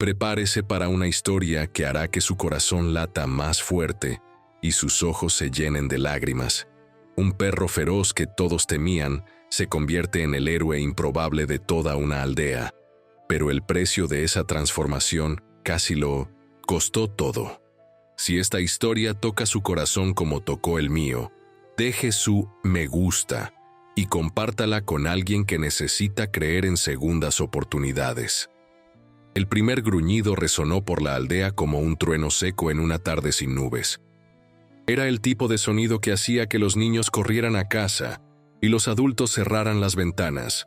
Prepárese para una historia que hará que su corazón lata más fuerte y sus ojos se llenen de lágrimas. Un perro feroz que todos temían se convierte en el héroe improbable de toda una aldea. Pero el precio de esa transformación casi lo costó todo. Si esta historia toca su corazón como tocó el mío, deje su me gusta y compártala con alguien que necesita creer en segundas oportunidades. El primer gruñido resonó por la aldea como un trueno seco en una tarde sin nubes. Era el tipo de sonido que hacía que los niños corrieran a casa y los adultos cerraran las ventanas.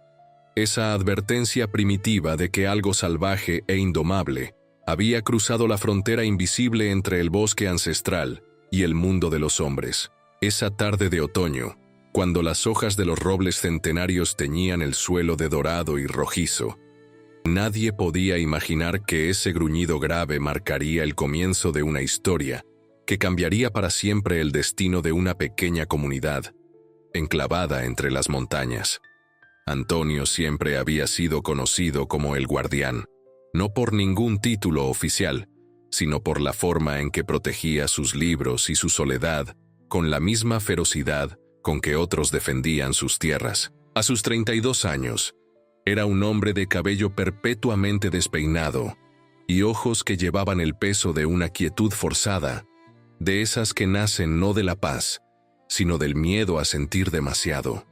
Esa advertencia primitiva de que algo salvaje e indomable había cruzado la frontera invisible entre el bosque ancestral y el mundo de los hombres. Esa tarde de otoño, cuando las hojas de los robles centenarios teñían el suelo de dorado y rojizo, nadie podía imaginar que ese gruñido grave marcaría el comienzo de una historia que cambiaría para siempre el destino de una pequeña comunidad, enclavada entre las montañas. Antonio siempre había sido conocido como el Guardián, no por ningún título oficial, sino por la forma en que protegía sus libros y su soledad con la misma ferocidad con que otros defendían sus tierras. A sus 32 años, era un hombre de cabello perpetuamente despeinado y ojos que llevaban el peso de una quietud forzada, de esas que nacen no de la paz, sino del miedo a sentir demasiado.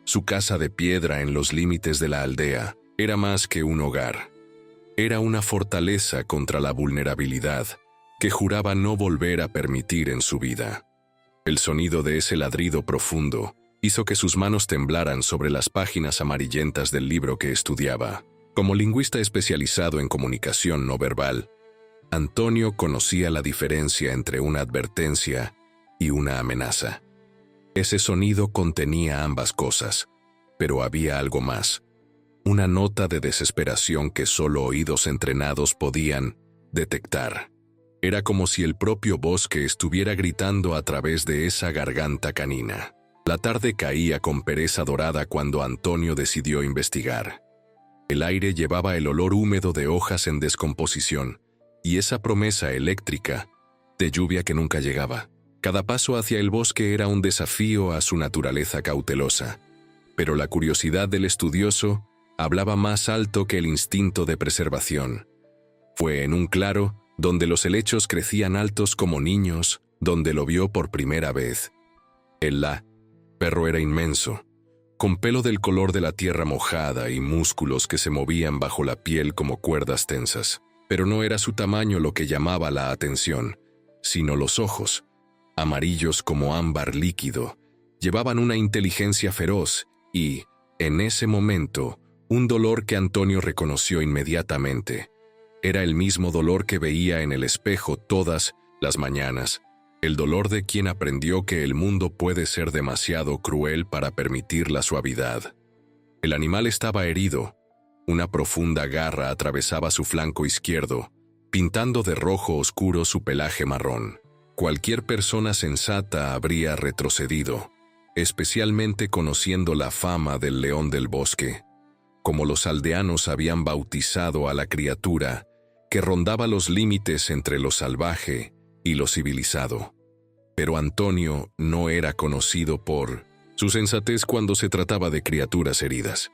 Su casa de piedra en los límites de la aldea era más que un hogar. Era una fortaleza contra la vulnerabilidad que juraba no volver a permitir en su vida. El sonido de ese ladrido profundo hizo que sus manos temblaran sobre las páginas amarillentas del libro que estudiaba. Como lingüista especializado en comunicación no verbal, Antonio conocía la diferencia entre una advertencia y una amenaza. Ese sonido contenía ambas cosas, pero había algo más. Una nota de desesperación que solo oídos entrenados podían detectar. Era como si el propio bosque estuviera gritando a través de esa garganta canina. La tarde caía con pereza dorada cuando Antonio decidió investigar. El aire llevaba el olor húmedo de hojas en descomposición y esa promesa eléctrica de lluvia que nunca llegaba. Cada paso hacia el bosque era un desafío a su naturaleza cautelosa, pero la curiosidad del estudioso hablaba más alto que el instinto de preservación. Fue en un claro donde los helechos crecían altos como niños, donde lo vio por primera vez. El perro era inmenso, con pelo del color de la tierra mojada y músculos que se movían bajo la piel como cuerdas tensas. Pero no era su tamaño lo que llamaba la atención, sino los ojos, amarillos como ámbar líquido, llevaban una inteligencia feroz y, en ese momento, un dolor que Antonio reconoció inmediatamente. Era el mismo dolor que veía en el espejo todas las mañanas, el dolor de quien aprendió que el mundo puede ser demasiado cruel para permitir la suavidad. El animal estaba herido. Una profunda garra atravesaba su flanco izquierdo, pintando de rojo oscuro su pelaje marrón. Cualquier persona sensata habría retrocedido, especialmente conociendo la fama del león del bosque, como los aldeanos habían bautizado a la criatura que rondaba los límites entre lo salvaje y lo civilizado. Pero Antonio no era conocido por su sensatez cuando se trataba de criaturas heridas.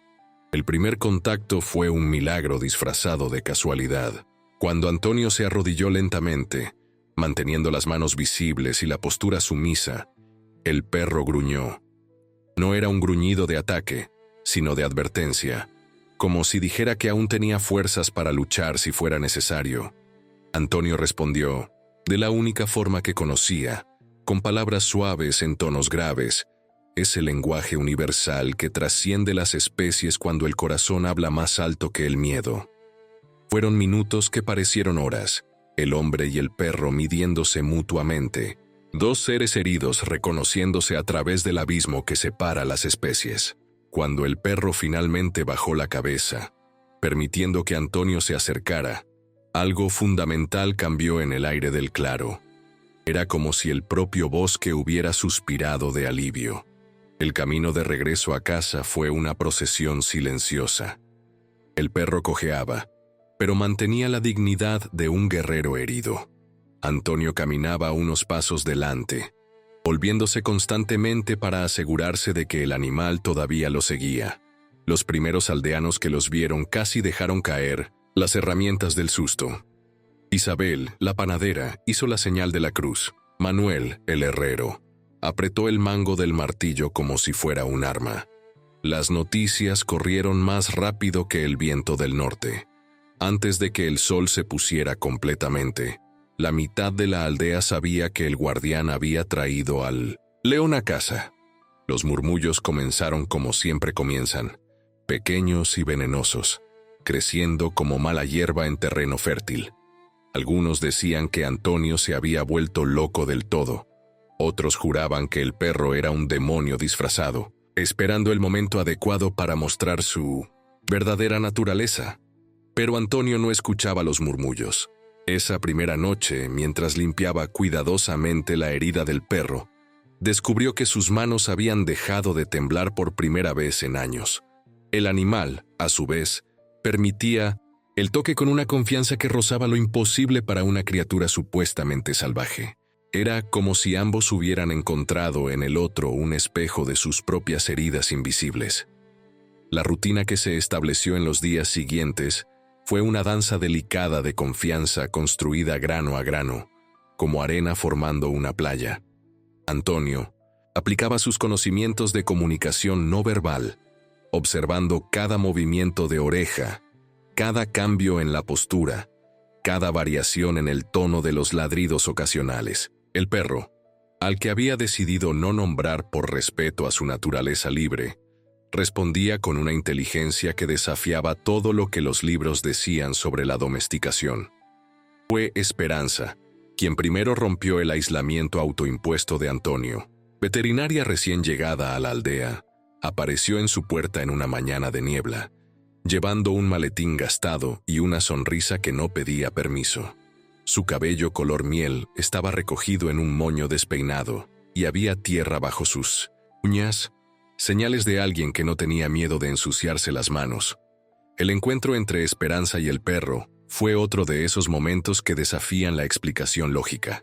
El primer contacto fue un milagro disfrazado de casualidad. Cuando Antonio se arrodilló lentamente, manteniendo las manos visibles y la postura sumisa, el perro gruñó. No era un gruñido de ataque, sino de advertencia, como si dijera que aún tenía fuerzas para luchar si fuera necesario. Antonio respondió, de la única forma que conocía, con palabras suaves en tonos graves. Ese lenguaje universal que trasciende las especies cuando el corazón habla más alto que el miedo. Fueron minutos que parecieron horas, el hombre y el perro midiéndose mutuamente, dos seres heridos reconociéndose a través del abismo que separa las especies. Cuando el perro finalmente bajó la cabeza, permitiendo que Antonio se acercara, algo fundamental cambió en el aire del claro. Era como si el propio bosque hubiera suspirado de alivio. El camino de regreso a casa fue una procesión silenciosa. El perro cojeaba, pero mantenía la dignidad de un guerrero herido. Antonio caminaba unos pasos delante, volviéndose constantemente para asegurarse de que el animal todavía lo seguía. Los primeros aldeanos que los vieron casi dejaron caer las herramientas del susto. Isabel, la panadera, hizo la señal de la cruz. Manuel, el herrero, apretó el mango del martillo como si fuera un arma. Las noticias corrieron más rápido que el viento del norte. Antes de que el sol se pusiera completamente, la mitad de la aldea sabía que el guardián había traído al león a casa. Los murmullos comenzaron como siempre comienzan, pequeños y venenosos, creciendo como mala hierba en terreno fértil. Algunos decían que Antonio se había vuelto loco del todo. Otros juraban que el perro era un demonio disfrazado, esperando el momento adecuado para mostrar su verdadera naturaleza. Pero Antonio no escuchaba los murmullos. Esa primera noche, mientras limpiaba cuidadosamente la herida del perro, descubrió que sus manos habían dejado de temblar por primera vez en años. El animal, a su vez, permitía el toque con una confianza que rozaba lo imposible para una criatura supuestamente salvaje. Era como si ambos hubieran encontrado en el otro un espejo de sus propias heridas invisibles. La rutina que se estableció en los días siguientes fue una danza delicada de confianza construida grano a grano, como arena formando una playa. Antonio aplicaba sus conocimientos de comunicación no verbal, observando cada movimiento de oreja, cada cambio en la postura, cada variación en el tono de los ladridos ocasionales. El perro, al que había decidido no nombrar por respeto a su naturaleza libre, respondía con una inteligencia que desafiaba todo lo que los libros decían sobre la domesticación. Fue Esperanza quien primero rompió el aislamiento autoimpuesto de Antonio. Veterinaria recién llegada a la aldea, apareció en su puerta en una mañana de niebla, llevando un maletín gastado y una sonrisa que no pedía permiso. Su cabello color miel estaba recogido en un moño despeinado y había tierra bajo sus uñas, señales de alguien que no tenía miedo de ensuciarse las manos. El encuentro entre Esperanza y el perro fue otro de esos momentos que desafían la explicación lógica.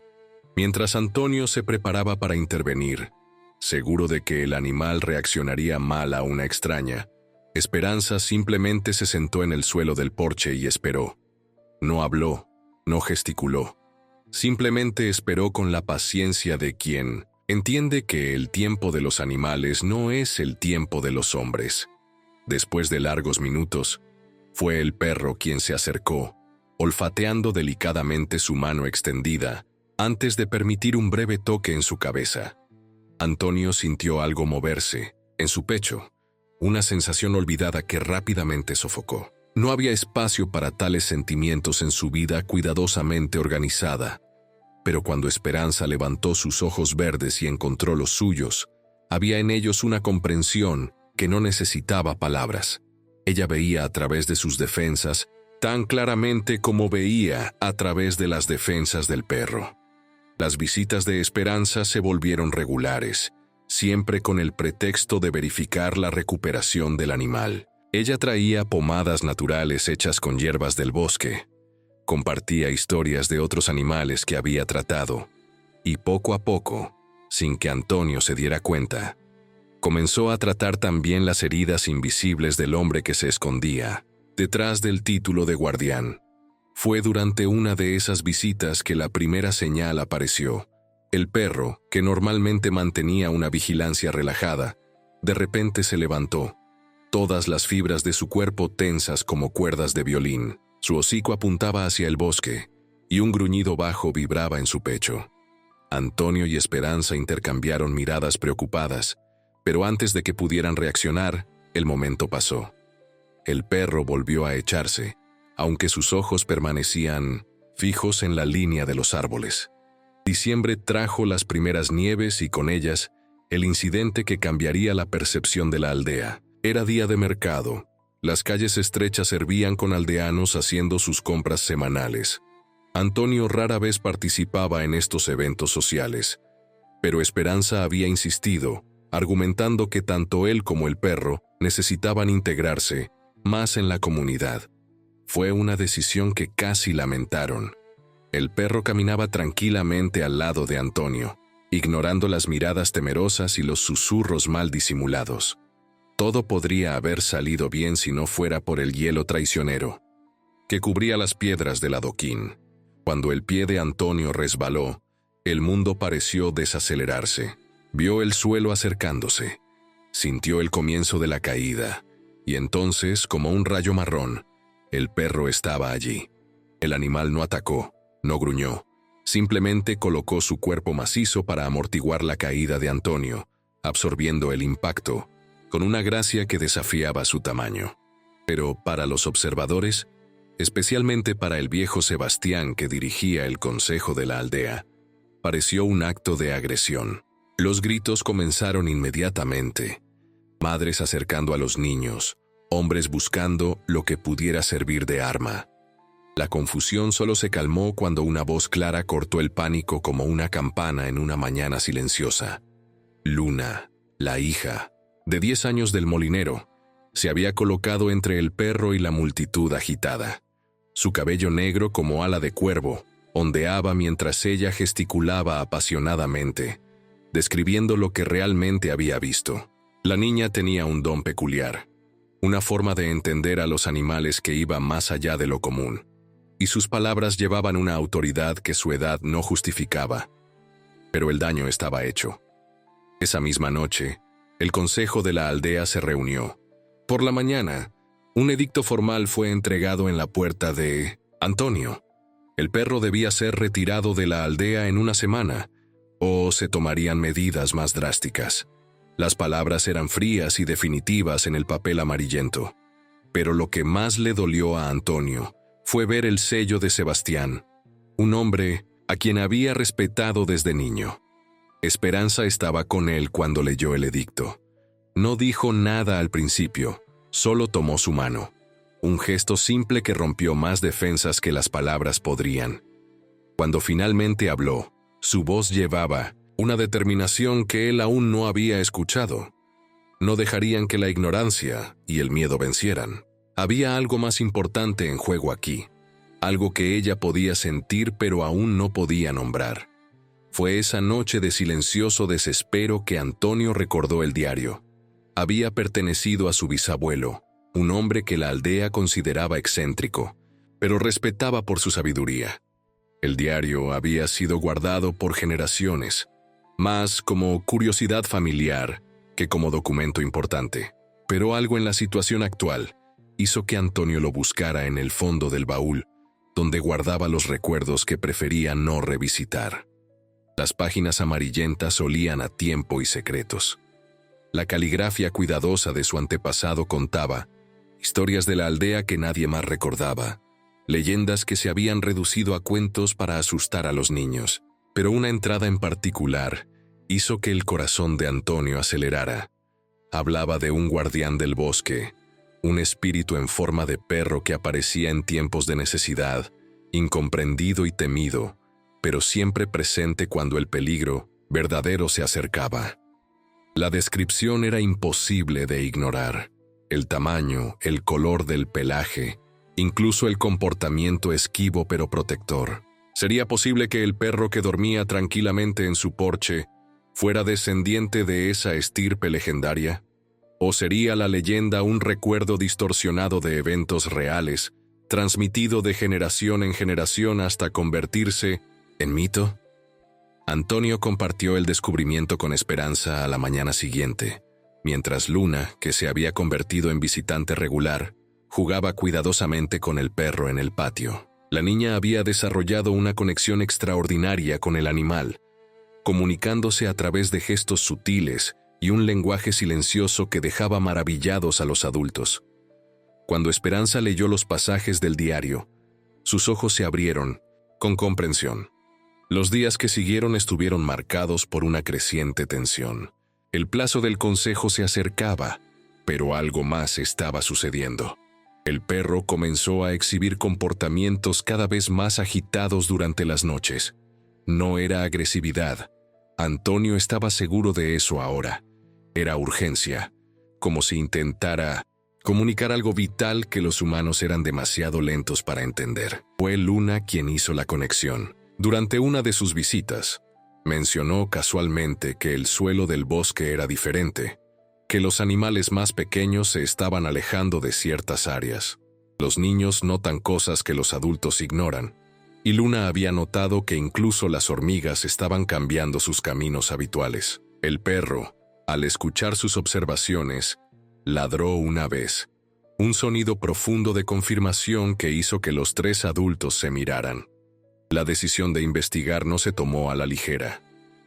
Mientras Antonio se preparaba para intervenir, seguro de que el animal reaccionaría mal a una extraña, Esperanza simplemente se sentó en el suelo del porche y esperó. No habló, no gesticuló. Simplemente esperó con la paciencia de quien entiende que el tiempo de los animales no es el tiempo de los hombres. Después de largos minutos, fue el perro quien se acercó, olfateando delicadamente su mano extendida, antes de permitir un breve toque en su cabeza. Antonio sintió algo moverse, en su pecho, una sensación olvidada que rápidamente sofocó. No había espacio para tales sentimientos en su vida cuidadosamente organizada, pero cuando Esperanza levantó sus ojos verdes y encontró los suyos, había en ellos una comprensión que no necesitaba palabras. Ella veía a través de sus defensas tan claramente como veía a través de las defensas del perro. Las visitas de Esperanza se volvieron regulares, siempre con el pretexto de verificar la recuperación del animal. Ella traía pomadas naturales hechas con hierbas del bosque, compartía historias de otros animales que había tratado, y poco a poco, sin que Antonio se diera cuenta, comenzó a tratar también las heridas invisibles del hombre que se escondía detrás del título de guardián. Fue durante una de esas visitas que la primera señal apareció. El perro, que normalmente mantenía una vigilancia relajada, de repente se levantó, todas las fibras de su cuerpo tensas como cuerdas de violín. Su hocico apuntaba hacia el bosque, y un gruñido bajo vibraba en su pecho. Antonio y Esperanza intercambiaron miradas preocupadas, pero antes de que pudieran reaccionar, el momento pasó. El perro volvió a echarse, aunque sus ojos permanecían fijos en la línea de los árboles. Diciembre trajo las primeras nieves y con ellas el incidente que cambiaría la percepción de la aldea. Era día de mercado. Las calles estrechas servían con aldeanos haciendo sus compras semanales. Antonio rara vez participaba en estos eventos sociales, pero Esperanza había insistido, argumentando que tanto él como el perro necesitaban integrarse más en la comunidad. Fue una decisión que casi lamentaron. El perro caminaba tranquilamente al lado de Antonio, ignorando las miradas temerosas y los susurros mal disimulados. Todo podría haber salido bien si no fuera por el hielo traicionero, que cubría las piedras del adoquín. Cuando el pie de Antonio resbaló, el mundo pareció desacelerarse. Vio el suelo acercándose, sintió el comienzo de la caída, y entonces, como un rayo marrón, el perro estaba allí. El animal no atacó, no gruñó, simplemente colocó su cuerpo macizo para amortiguar la caída de Antonio, absorbiendo el impacto, con una gracia que desafiaba su tamaño. Pero para los observadores, especialmente para el viejo Sebastián que dirigía el consejo de la aldea, pareció un acto de agresión. Los gritos comenzaron inmediatamente. Madres acercando a los niños, hombres buscando lo que pudiera servir de arma. La confusión solo se calmó cuando una voz clara cortó el pánico como una campana en una mañana silenciosa. Luna, la hija, de 10 años del molinero, se había colocado entre el perro y la multitud agitada. Su cabello negro como ala de cuervo ondeaba mientras ella gesticulaba apasionadamente, describiendo lo que realmente había visto. La niña tenía un don peculiar, una forma de entender a los animales que iba más allá de lo común, y sus palabras llevaban una autoridad que su edad no justificaba. Pero el daño estaba hecho. Esa misma noche, el consejo de la aldea se reunió. Por la mañana, un edicto formal fue entregado en la puerta de Antonio. El perro debía ser retirado de la aldea en una semana, o se tomarían medidas más drásticas. Las palabras eran frías y definitivas en el papel amarillento. Pero lo que más le dolió a Antonio fue ver el sello de Sebastián, un hombre a quien había respetado desde niño. Esperanza estaba con él cuando leyó el edicto. No dijo nada al principio, solo tomó su mano. Un gesto simple que rompió más defensas que las palabras podrían. Cuando finalmente habló, su voz llevaba una determinación que él aún no había escuchado. No dejarían que la ignorancia y el miedo vencieran. Había algo más importante en juego aquí, algo que ella podía sentir pero aún no podía nombrar. Fue esa noche de silencioso desespero que Antonio recordó el diario. Había pertenecido a su bisabuelo, un hombre que la aldea consideraba excéntrico, pero respetaba por su sabiduría. El diario había sido guardado por generaciones, más como curiosidad familiar que como documento importante. Pero algo en la situación actual hizo que Antonio lo buscara en el fondo del baúl, donde guardaba los recuerdos que prefería no revisitar. Las páginas amarillentas olían a tiempo y secretos. La caligrafía cuidadosa de su antepasado contaba historias de la aldea que nadie más recordaba, leyendas que se habían reducido a cuentos para asustar a los niños, pero una entrada en particular hizo que el corazón de Antonio acelerara. Hablaba de un guardián del bosque, un espíritu en forma de perro que aparecía en tiempos de necesidad, incomprendido y temido, pero siempre presente cuando el peligro verdadero se acercaba. La descripción era imposible de ignorar. El tamaño, el color del pelaje, incluso el comportamiento esquivo pero protector. ¿Sería posible que el perro que dormía tranquilamente en su porche fuera descendiente de esa estirpe legendaria? ¿O sería la leyenda un recuerdo distorsionado de eventos reales, transmitido de generación en generación hasta convertirse en mito? Antonio compartió el descubrimiento con Esperanza a la mañana siguiente, mientras Luna, que se había convertido en visitante regular, jugaba cuidadosamente con el perro en el patio. La niña había desarrollado una conexión extraordinaria con el animal, comunicándose a través de gestos sutiles y un lenguaje silencioso que dejaba maravillados a los adultos. Cuando Esperanza leyó los pasajes del diario, sus ojos se abrieron con comprensión. Los días que siguieron estuvieron marcados por una creciente tensión. El plazo del consejo se acercaba, pero algo más estaba sucediendo. El perro comenzó a exhibir comportamientos cada vez más agitados durante las noches. No era agresividad. Antonio estaba seguro de eso ahora. Era urgencia, como si intentara comunicar algo vital que los humanos eran demasiado lentos para entender. Fue Luna quien hizo la conexión. Durante una de sus visitas, mencionó casualmente que el suelo del bosque era diferente, que los animales más pequeños se estaban alejando de ciertas áreas. Los niños notan cosas que los adultos ignoran, y Luna había notado que incluso las hormigas estaban cambiando sus caminos habituales. El perro, al escuchar sus observaciones, ladró una vez, un sonido profundo de confirmación que hizo que los tres adultos se miraran. La decisión de investigar no se tomó a la ligera.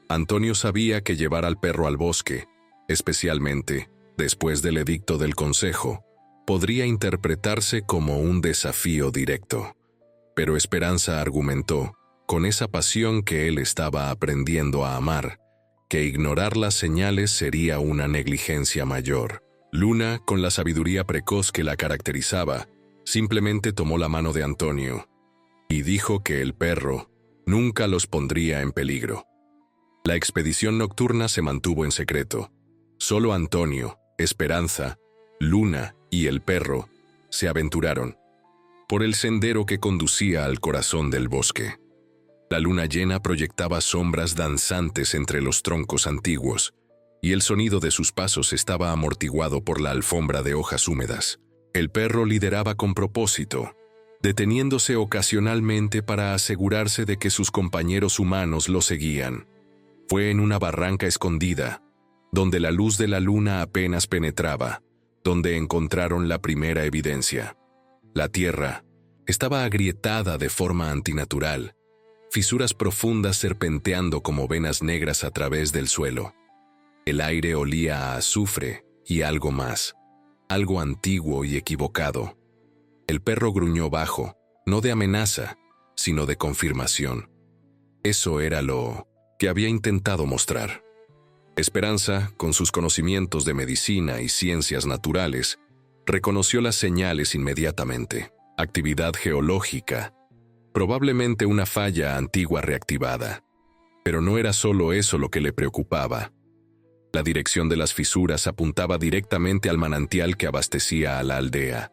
Antonio sabía que llevar al perro al bosque, especialmente después del edicto del consejo, podría interpretarse como un desafío directo. Pero Esperanza argumentó, con esa pasión que él estaba aprendiendo a amar, que ignorar las señales sería una negligencia mayor. Luna, con la sabiduría precoz que la caracterizaba, simplemente tomó la mano de Antonio y dijo que el perro nunca los pondría en peligro. La expedición nocturna se mantuvo en secreto. Solo Antonio, Esperanza, Luna y el perro se aventuraron por el sendero que conducía al corazón del bosque. La luna llena proyectaba sombras danzantes entre los troncos antiguos, y el sonido de sus pasos estaba amortiguado por la alfombra de hojas húmedas. El perro lideraba con propósito, deteniéndose ocasionalmente para asegurarse de que sus compañeros humanos lo seguían. Fue en una barranca escondida, donde la luz de la luna apenas penetraba, donde encontraron la primera evidencia. La tierra estaba agrietada de forma antinatural, fisuras profundas serpenteando como venas negras a través del suelo. El aire olía a azufre y algo más, algo antiguo y equivocado. El perro gruñó bajo, no de amenaza, sino de confirmación. Eso era lo que había intentado mostrar. Esperanza, con sus conocimientos de medicina y ciencias naturales, reconoció las señales inmediatamente. Actividad geológica, probablemente una falla antigua reactivada. Pero no era solo eso lo que le preocupaba. La dirección de las fisuras apuntaba directamente al manantial que abastecía a la aldea,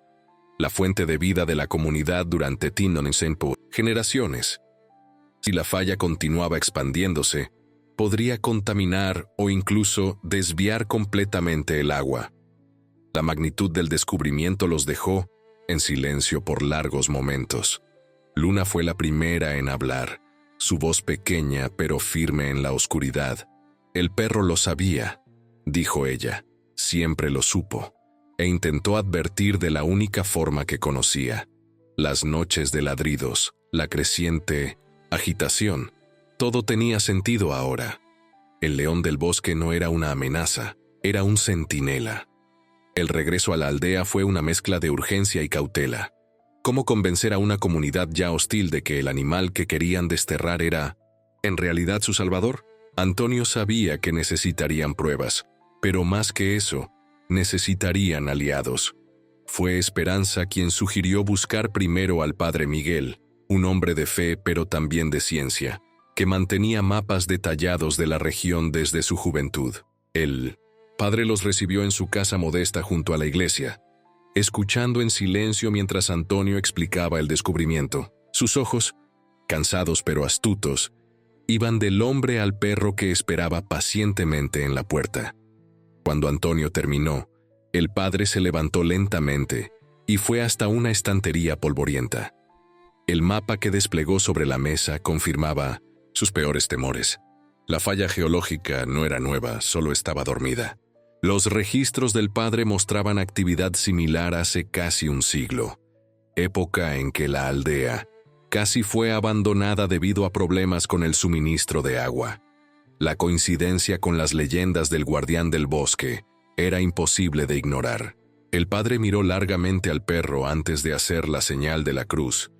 la fuente de vida de la comunidad durante por generaciones. Si la falla continuaba expandiéndose, podría contaminar o incluso desviar completamente el agua. La magnitud del descubrimiento los dejó en silencio por largos momentos. Luna fue la primera en hablar, su voz pequeña pero firme en la oscuridad. El perro lo sabía, dijo ella, siempre lo supo, e intentó advertir de la única forma que conocía. Las noches de ladridos, la creciente agitación, todo tenía sentido ahora. El león del bosque no era una amenaza, era un centinela. El regreso a la aldea fue una mezcla de urgencia y cautela. ¿Cómo convencer a una comunidad ya hostil de que el animal que querían desterrar era, en realidad, su salvador? Antonio sabía que necesitarían pruebas, pero más que eso, necesitarían aliados. Fue Esperanza quien sugirió buscar primero al padre Miguel, un hombre de fe pero también de ciencia, que mantenía mapas detallados de la región desde su juventud. El padre los recibió en su casa modesta junto a la iglesia, escuchando en silencio mientras Antonio explicaba el descubrimiento. Sus ojos, cansados pero astutos, iban del hombre al perro que esperaba pacientemente en la puerta. Cuando Antonio terminó, el padre se levantó lentamente y fue hasta una estantería polvorienta. El mapa que desplegó sobre la mesa confirmaba sus peores temores. La falla geológica no era nueva, solo estaba dormida. Los registros del padre mostraban actividad similar hace casi un siglo, época en que la aldea casi fue abandonada debido a problemas con el suministro de agua. La coincidencia con las leyendas del guardián del bosque era imposible de ignorar. El padre miró largamente al perro antes de hacer la señal de la cruz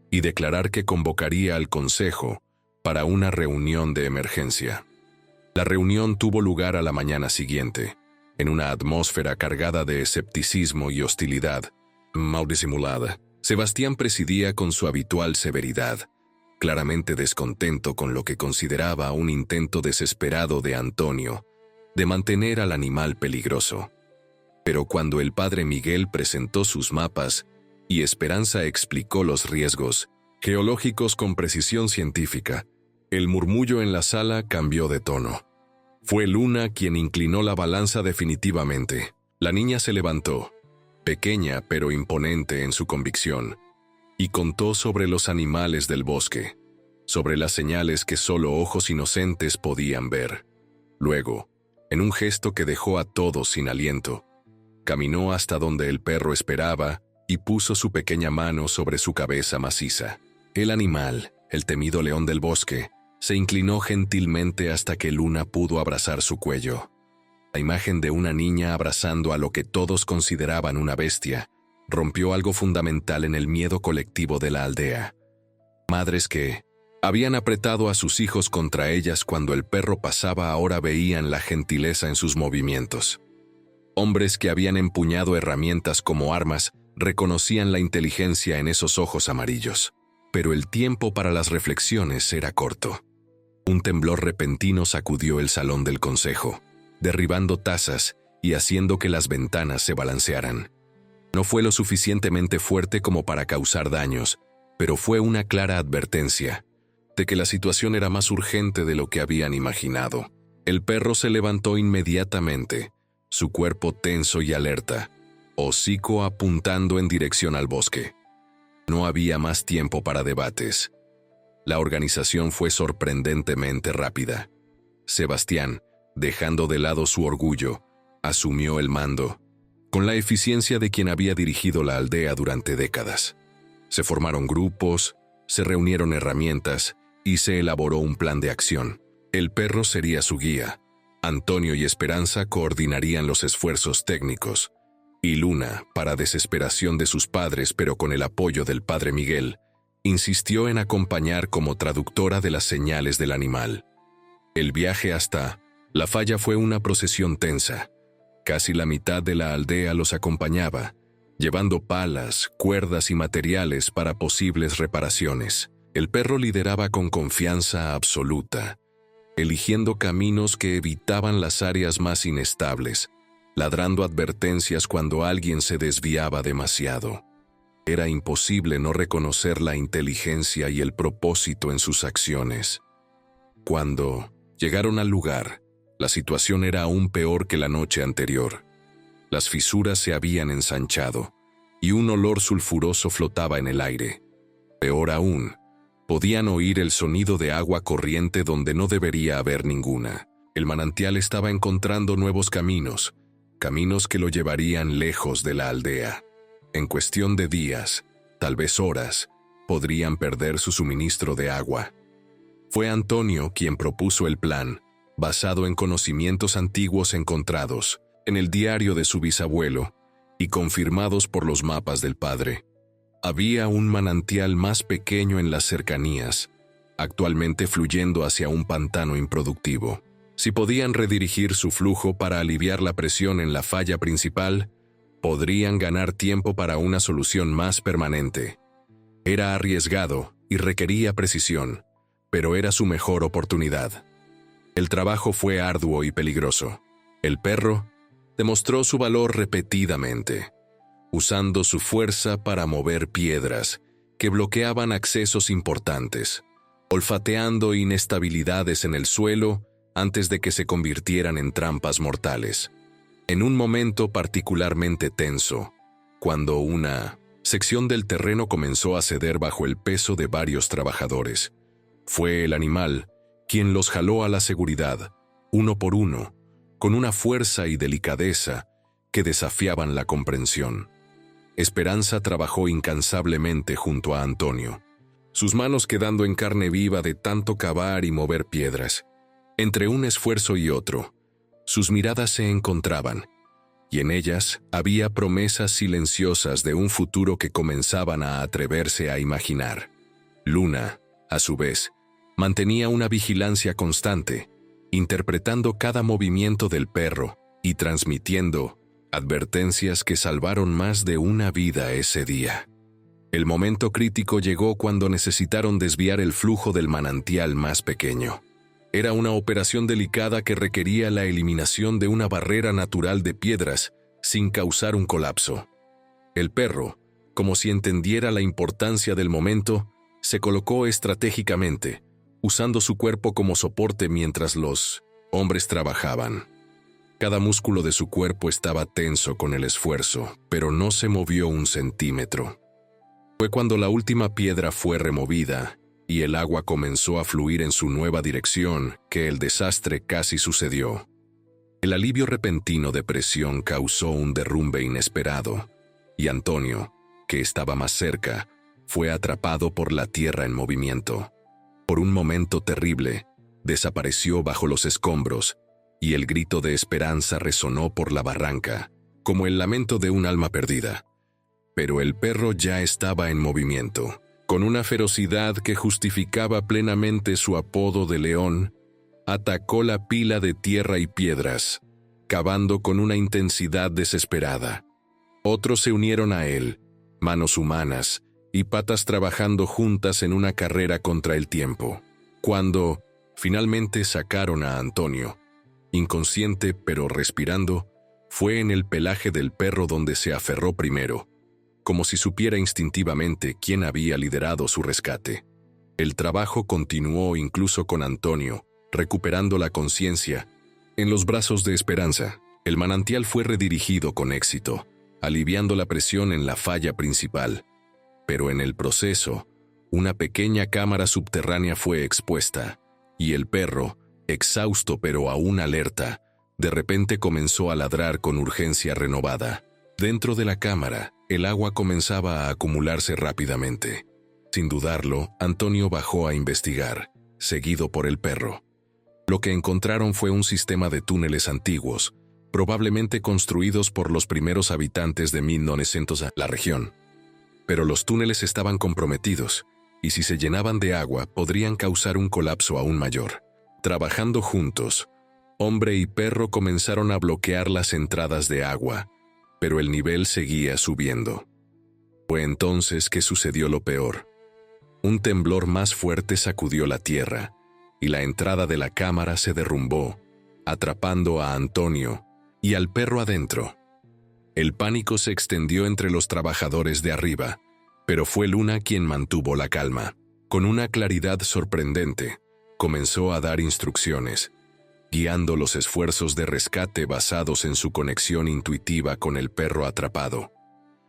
y declarar que convocaría al consejo para una reunión de emergencia. La reunión tuvo lugar a la mañana siguiente, en una atmósfera cargada de escepticismo y hostilidad, mal disimulada. Sebastián presidía con su habitual severidad, claramente descontento con lo que consideraba un intento desesperado de Antonio de mantener al animal peligroso. Pero cuando el padre Miguel presentó sus mapas y Esperanza explicó los riesgos geológicos con precisión científica, el murmullo en la sala cambió de tono. Fue Luna quien inclinó la balanza definitivamente. La niña se levantó, pequeña pero imponente en su convicción, y contó sobre los animales del bosque, sobre las señales que solo ojos inocentes podían ver. Luego, en un gesto que dejó a todos sin aliento, caminó hasta donde el perro esperaba y puso su pequeña mano sobre su cabeza maciza. El animal, el temido león del bosque, se inclinó gentilmente hasta que Luna pudo abrazar su cuello. La imagen de una niña abrazando a lo que todos consideraban una bestia rompió algo fundamental en el miedo colectivo de la aldea. Madres que habían apretado a sus hijos contra ellas cuando el perro pasaba ahora veían la gentileza en sus movimientos. Hombres que habían empuñado herramientas como armas reconocían la inteligencia en esos ojos amarillos. Pero el tiempo para las reflexiones era corto. Un temblor repentino sacudió el salón del consejo, derribando tazas y haciendo que las ventanas se balancearan. No fue lo suficientemente fuerte como para causar daños, pero fue una clara advertencia de que la situación era más urgente de lo que habían imaginado. El perro se levantó inmediatamente, su cuerpo tenso y alerta, hocico apuntando en dirección al bosque. No había más tiempo para debates. La organización fue sorprendentemente rápida. Sebastián, dejando de lado su orgullo, asumió el mando, con la eficiencia de quien había dirigido la aldea durante décadas. Se formaron grupos, se reunieron herramientas y se elaboró un plan de acción. El perro sería su guía. Antonio y Esperanza coordinarían los esfuerzos técnicos. Y Luna, para desesperación de sus padres pero con el apoyo del padre Miguel, insistió en acompañar como traductora de las señales del animal. El viaje hasta la falla fue una procesión tensa. Casi la mitad de la aldea los acompañaba, llevando palas, cuerdas y materiales para posibles reparaciones. El perro lideraba con confianza absoluta, eligiendo caminos que evitaban las áreas más inestables, ladrando advertencias cuando alguien se desviaba demasiado. Era imposible no reconocer la inteligencia y el propósito en sus acciones. Cuando llegaron al lugar, la situación era aún peor que la noche anterior. Las fisuras se habían ensanchado, y un olor sulfuroso flotaba en el aire. Peor aún, podían oír el sonido de agua corriente donde no debería haber ninguna. El manantial estaba encontrando nuevos caminos que lo llevarían lejos de la aldea. En cuestión de días, tal vez horas, podrían perder su suministro de agua. Fue Antonio quien propuso el plan, basado en conocimientos antiguos encontrados en el diario de su bisabuelo y confirmados por los mapas del padre. Había un manantial más pequeño en las cercanías, actualmente fluyendo hacia un pantano improductivo. Si podían redirigir su flujo para aliviar la presión en la falla principal, podrían ganar tiempo para una solución más permanente. Era arriesgado y requería precisión, pero era su mejor oportunidad. El trabajo fue arduo y peligroso. El perro demostró su valor repetidamente, usando su fuerza para mover piedras que bloqueaban accesos importantes, olfateando inestabilidades en el suelo antes de que se convirtieran en trampas mortales. En un momento particularmente tenso, cuando una sección del terreno comenzó a ceder bajo el peso de varios trabajadores, fue el animal quien los jaló a la seguridad, uno por uno, con una fuerza y delicadeza que desafiaban la comprensión. Esperanza trabajó incansablemente junto a Antonio, sus manos quedando en carne viva de tanto cavar y mover piedras. Entre un esfuerzo y otro, sus miradas se encontraban, y en ellas había promesas silenciosas de un futuro que comenzaban a atreverse a imaginar. Luna, a su vez, mantenía una vigilancia constante, interpretando cada movimiento del perro y transmitiendo advertencias que salvaron más de una vida ese día. El momento crítico llegó cuando necesitaron desviar el flujo del manantial más pequeño. Era una operación delicada que requería la eliminación de una barrera natural de piedras sin causar un colapso. El perro, como si entendiera la importancia del momento, se colocó estratégicamente, usando su cuerpo como soporte mientras los hombres trabajaban. Cada músculo de su cuerpo estaba tenso con el esfuerzo, pero no se movió un centímetro. Fue cuando la última piedra fue removida y el agua comenzó a fluir en su nueva dirección que el desastre casi sucedió. El alivio repentino de presión causó un derrumbe inesperado, y Antonio, que estaba más cerca, fue atrapado por la tierra en movimiento. Por un momento terrible, desapareció bajo los escombros, y el grito de esperanza resonó por la barranca, como el lamento de un alma perdida. Pero el perro ya estaba en movimiento. Con una ferocidad que justificaba plenamente su apodo de león, atacó la pila de tierra y piedras, cavando con una intensidad desesperada. Otros se unieron a él, manos humanas y patas trabajando juntas en una carrera contra el tiempo. Cuando, finalmente sacaron a Antonio, inconsciente pero respirando, fue en el pelaje del perro donde se aferró primero, como si supiera instintivamente quién había liderado su rescate. El trabajo continuó incluso con Antonio, recuperando la conciencia. En los brazos de Esperanza, el manantial fue redirigido con éxito, aliviando la presión en la falla principal. Pero en el proceso, una pequeña cámara subterránea fue expuesta, y el perro, exhausto pero aún alerta, de repente comenzó a ladrar con urgencia renovada. Dentro de la cámara, el agua comenzaba a acumularse rápidamente. Sin dudarlo, Antonio bajó a investigar, seguido por el perro. Lo que encontraron fue un sistema de túneles antiguos, probablemente construidos por los primeros habitantes de 1900 la región. Pero los túneles estaban comprometidos, y si se llenaban de agua podrían causar un colapso aún mayor. Trabajando juntos, hombre y perro comenzaron a bloquear las entradas de agua, pero el nivel seguía subiendo. Fue entonces que sucedió lo peor. Un temblor más fuerte sacudió la tierra, y la entrada de la cámara se derrumbó, atrapando a Antonio y al perro adentro. El pánico se extendió entre los trabajadores de arriba, pero fue Luna quien mantuvo la calma. Con una claridad sorprendente, comenzó a dar instrucciones, guiando los esfuerzos de rescate basados en su conexión intuitiva con el perro atrapado.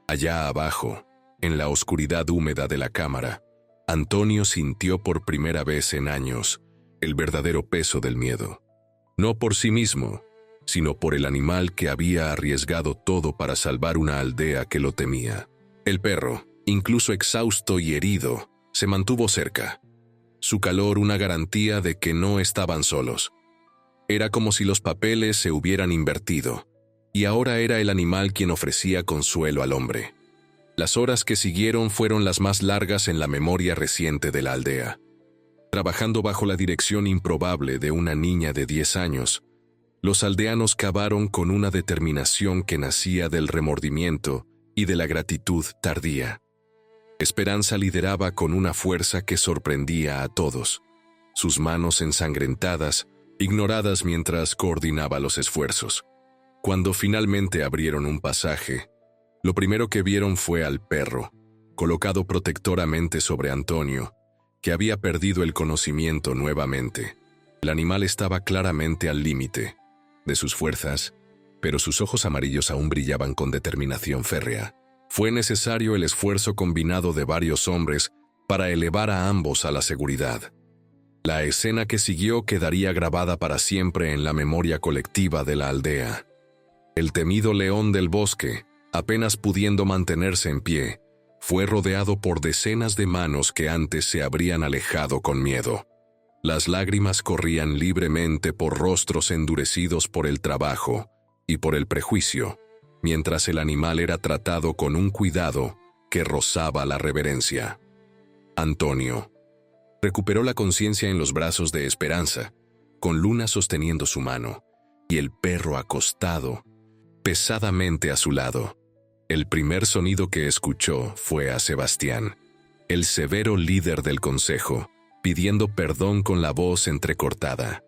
Allá abajo, en la oscuridad húmeda de la cámara, Antonio sintió por primera vez en años el verdadero peso del miedo. No por sí mismo, sino por el animal que había arriesgado todo para salvar una aldea que lo temía. El perro, incluso exhausto y herido, se mantuvo cerca. Su calor una garantía de que no estaban solos. Era como si los papeles se hubieran invertido, y ahora era el animal quien ofrecía consuelo al hombre. Las horas que siguieron fueron las más largas en la memoria reciente de la aldea. Trabajando bajo la dirección improbable de una niña de 10 años, los aldeanos cavaron con una determinación que nacía del remordimiento y de la gratitud tardía. Esperanza lideraba con una fuerza que sorprendía a todos, sus manos ensangrentadas, ignoradas mientras coordinaba los esfuerzos. Cuando finalmente abrieron un pasaje, lo primero que vieron fue al perro, colocado protectoramente sobre Antonio, que había perdido el conocimiento nuevamente. El animal estaba claramente al límite de sus fuerzas, pero sus ojos amarillos aún brillaban con determinación férrea. Fue necesario el esfuerzo combinado de varios hombres para elevar a ambos a la seguridad. La escena que siguió quedaría grabada para siempre en la memoria colectiva de la aldea. El temido león del bosque, apenas pudiendo mantenerse en pie, fue rodeado por decenas de manos que antes se habrían alejado con miedo. Las lágrimas corrían libremente por rostros endurecidos por el trabajo y por el prejuicio, mientras el animal era tratado con un cuidado que rozaba la reverencia. Antonio recuperó la conciencia en los brazos de Esperanza, con Luna sosteniendo su mano, y el perro acostado pesadamente a su lado. El primer sonido que escuchó fue a Sebastián, el severo líder del consejo, pidiendo perdón con la voz entrecortada.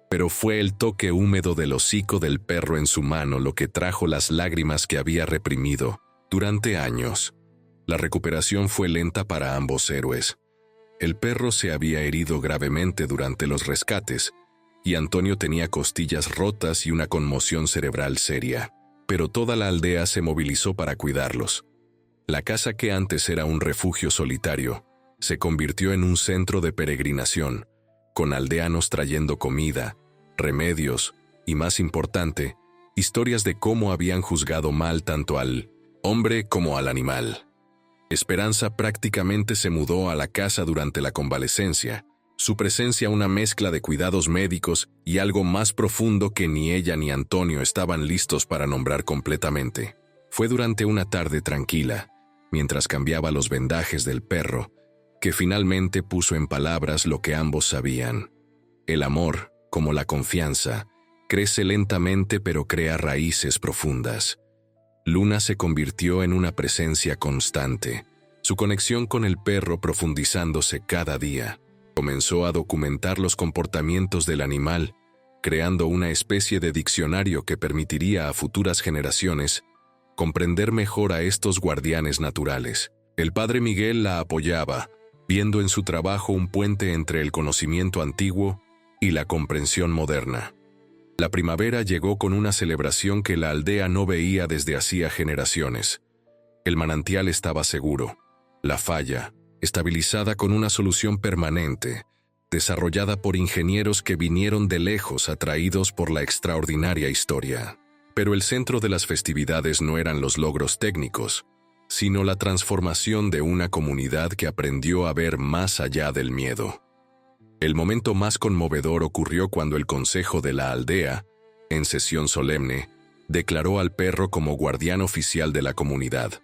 pero fue el toque húmedo del hocico del perro en su mano lo que trajo las lágrimas que había reprimido durante años. La recuperación fue lenta para ambos héroes. El perro se había herido gravemente durante los rescates, y Antonio tenía costillas rotas y una conmoción cerebral seria, pero toda la aldea se movilizó para cuidarlos. La casa que antes era un refugio solitario, se convirtió en un centro de peregrinación, con aldeanos trayendo comida, remedios y, más importante, historias de cómo habían juzgado mal tanto al hombre como al animal. Esperanza prácticamente se mudó a la casa durante la convalecencia, su presencia una mezcla de cuidados médicos y algo más profundo que ni ella ni Antonio estaban listos para nombrar completamente. Fue durante una tarde tranquila, mientras cambiaba los vendajes del perro, que finalmente puso en palabras lo que ambos sabían. El amor, como la confianza, crece lentamente pero crea raíces profundas. Luna se convirtió en una presencia constante, su conexión con el perro profundizándose cada día. Comenzó a documentar los comportamientos del animal, creando una especie de diccionario que permitiría a futuras generaciones comprender mejor a estos guardianes naturales. El padre Miguel la apoyaba, viendo en su trabajo un puente entre el conocimiento antiguo y la comprensión moderna. La primavera llegó con una celebración que la aldea no veía desde hacía generaciones. El manantial estaba seguro, la falla estabilizada con una solución permanente, desarrollada por ingenieros que vinieron de lejos atraídos por la extraordinaria historia. Pero el centro de las festividades no eran los logros técnicos, sino la transformación de una comunidad que aprendió a ver más allá del miedo. El momento más conmovedor ocurrió cuando el consejo de la aldea, en sesión solemne, declaró al perro como guardián oficial de la comunidad.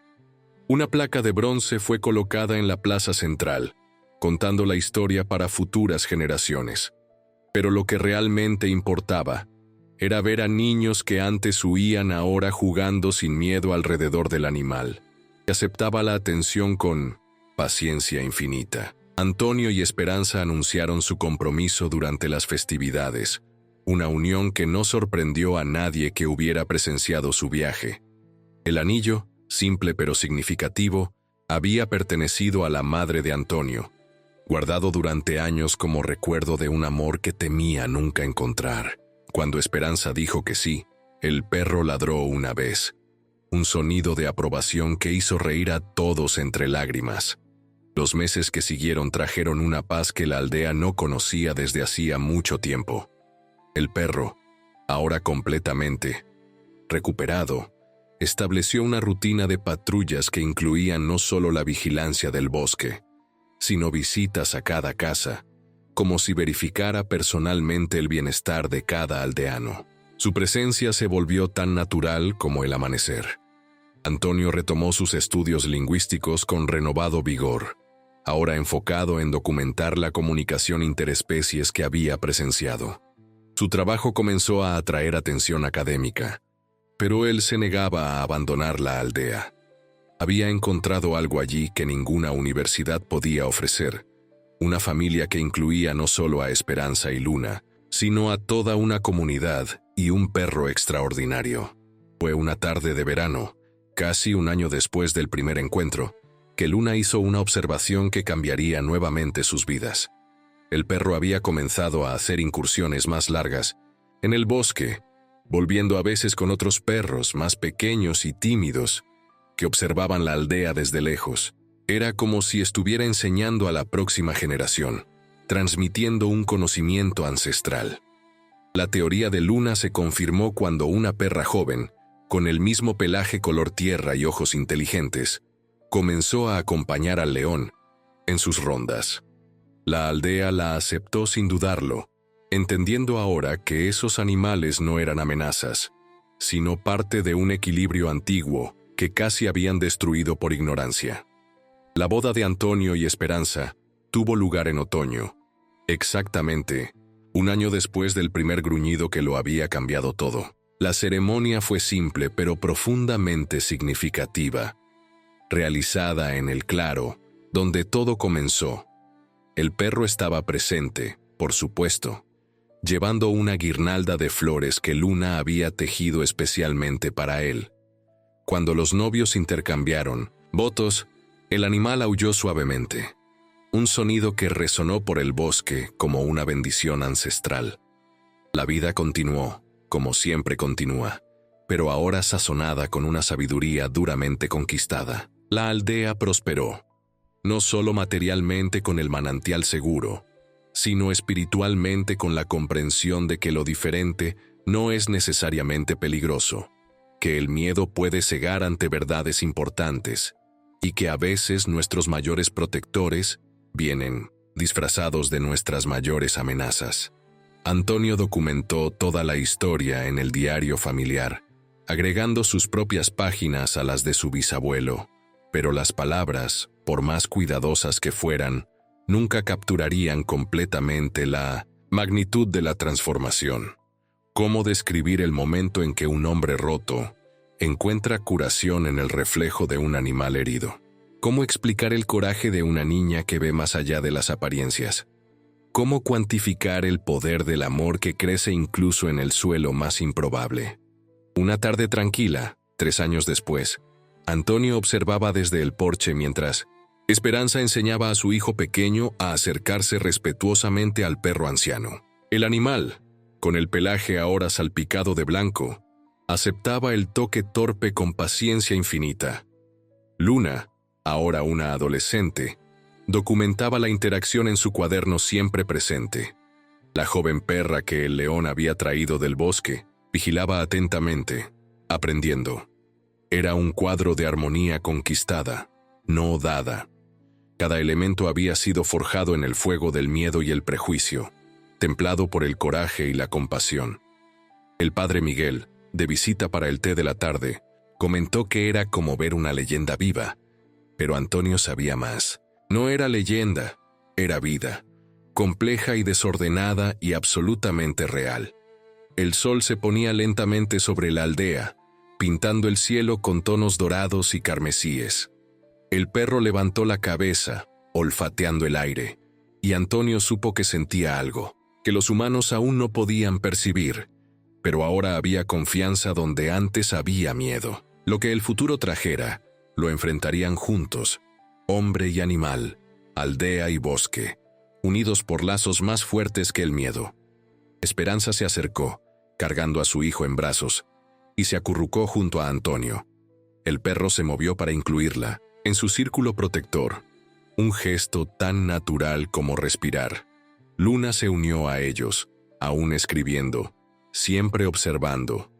Una placa de bronce fue colocada en la plaza central, contando la historia para futuras generaciones. Pero lo que realmente importaba era ver a niños que antes huían ahora jugando sin miedo alrededor del animal, que aceptaba la atención con paciencia infinita. Antonio y Esperanza anunciaron su compromiso durante las festividades, una unión que no sorprendió a nadie que hubiera presenciado su viaje. El anillo, simple pero significativo, había pertenecido a la madre de Antonio, guardado durante años como recuerdo de un amor que temía nunca encontrar. Cuando Esperanza dijo que sí, el perro ladró una vez, un sonido de aprobación que hizo reír a todos entre lágrimas. Los meses que siguieron trajeron una paz que la aldea no conocía desde hacía mucho tiempo. El perro, ahora completamente recuperado, estableció una rutina de patrullas que incluían no solo la vigilancia del bosque, sino visitas a cada casa, como si verificara personalmente el bienestar de cada aldeano. Su presencia se volvió tan natural como el amanecer. Antonio retomó sus estudios lingüísticos con renovado vigor, ahora enfocado en documentar la comunicación interespecies que había presenciado. Su trabajo comenzó a atraer atención académica, pero él se negaba a abandonar la aldea. Había encontrado algo allí que ninguna universidad podía ofrecer, una familia que incluía no solo a Esperanza y Luna, sino a toda una comunidad y un perro extraordinario. Fue una tarde de verano, casi un año después del primer encuentro, que Luna hizo una observación que cambiaría nuevamente sus vidas. El perro había comenzado a hacer incursiones más largas en el bosque, volviendo a veces con otros perros más pequeños y tímidos que observaban la aldea desde lejos. Era como si estuviera enseñando a la próxima generación, transmitiendo un conocimiento ancestral. La teoría de Luna se confirmó cuando una perra joven, con el mismo pelaje color tierra y ojos inteligentes, comenzó a acompañar al león en sus rondas. La aldea la aceptó sin dudarlo, entendiendo ahora que esos animales no eran amenazas, sino parte de un equilibrio antiguo que casi habían destruido por ignorancia. La boda de Antonio y Esperanza tuvo lugar en otoño, exactamente un año después del primer gruñido que lo había cambiado todo. La ceremonia fue simple pero profundamente significativa, realizada en el claro, donde todo comenzó. El perro estaba presente, por supuesto, llevando una guirnalda de flores que Luna había tejido especialmente para él. Cuando los novios intercambiaron votos, el animal aulló suavemente, un sonido que resonó por el bosque como una bendición ancestral. La vida continuó, como siempre continúa, pero ahora sazonada con una sabiduría duramente conquistada. La aldea prosperó, no solo materialmente con el manantial seguro, sino espiritualmente con la comprensión de que lo diferente no es necesariamente peligroso, que el miedo puede cegar ante verdades importantes, y que a veces nuestros mayores protectores vienen disfrazados de nuestras mayores amenazas. Antonio documentó toda la historia en el diario familiar, agregando sus propias páginas a las de su bisabuelo, pero las palabras, por más cuidadosas que fueran, nunca capturarían completamente la magnitud de la transformación. ¿Cómo describir el momento en que un hombre roto encuentra curación en el reflejo de un animal herido? ¿Cómo explicar el coraje de una niña que ve más allá de las apariencias? ¿Cómo cuantificar el poder del amor que crece incluso en el suelo más improbable? Una tarde tranquila, 3 años después, Antonio observaba desde el porche mientras Esperanza enseñaba a su hijo pequeño a acercarse respetuosamente al perro anciano. El animal, con el pelaje ahora salpicado de blanco, aceptaba el toque torpe con paciencia infinita. Luna, ahora una adolescente, documentaba la interacción en su cuaderno siempre presente. La joven perra que el león había traído del bosque vigilaba atentamente, aprendiendo. Era un cuadro de armonía conquistada, no dada. Cada elemento había sido forjado en el fuego del miedo y el prejuicio, templado por el coraje y la compasión. El padre Miguel, de visita para el té de la tarde, comentó que era como ver una leyenda viva, pero Antonio sabía más. No era leyenda, era vida, compleja y desordenada y absolutamente real. El sol se ponía lentamente sobre la aldea, pintando el cielo con tonos dorados y carmesíes. El perro levantó la cabeza, olfateando el aire, y Antonio supo que sentía algo, que los humanos aún no podían percibir, pero ahora había confianza donde antes había miedo. Lo que el futuro trajera, lo enfrentarían juntos, hombre y animal, aldea y bosque, unidos por lazos más fuertes que el miedo. Esperanza se acercó, cargando a su hijo en brazos, y se acurrucó junto a Antonio. El perro se movió para incluirla en su círculo protector, un gesto tan natural como respirar. Luna se unió a ellos, aún escribiendo, siempre observando.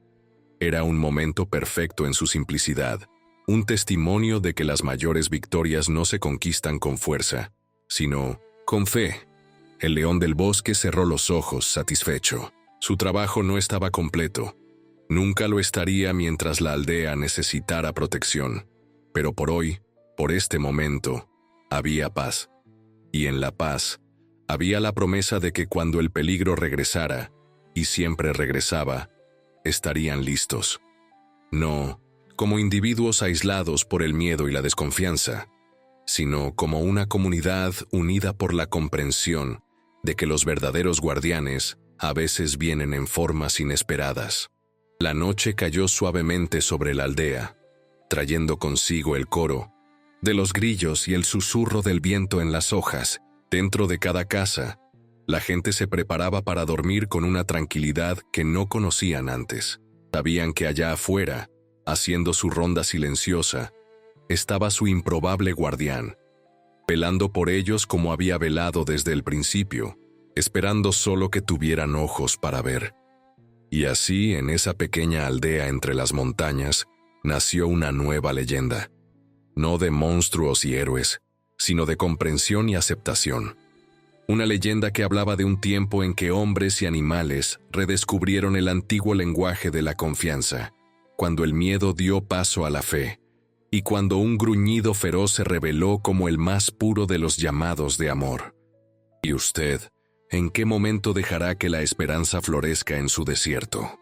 Era un momento perfecto en su simplicidad, un testimonio de que las mayores victorias no se conquistan con fuerza, sino con fe. El león del bosque cerró los ojos, satisfecho. Su trabajo no estaba completo. Nunca lo estaría mientras la aldea necesitara protección. Pero por hoy, por este momento, había paz. Y en la paz, había la promesa de que cuando el peligro regresara, y siempre regresaba, estarían listos. No como individuos aislados por el miedo y la desconfianza, sino como una comunidad unida por la comprensión de que los verdaderos guardianes a veces vienen en formas inesperadas. La noche cayó suavemente sobre la aldea, trayendo consigo el coro de los grillos y el susurro del viento en las hojas. Dentro de cada casa, la gente se preparaba para dormir con una tranquilidad que no conocían antes. Sabían que allá afuera, haciendo su ronda silenciosa, estaba su improbable guardián, velando por ellos como había velado desde el principio, esperando solo que tuvieran ojos para ver. Y así, en esa pequeña aldea entre las montañas, nació una nueva leyenda. No de monstruos y héroes, sino de comprensión y aceptación. Una leyenda que hablaba de un tiempo en que hombres y animales redescubrieron el antiguo lenguaje de la confianza, cuando el miedo dio paso a la fe, y cuando un gruñido feroz se reveló como el más puro de los llamados de amor. ¿Y usted, en qué momento dejará que la esperanza florezca en su desierto?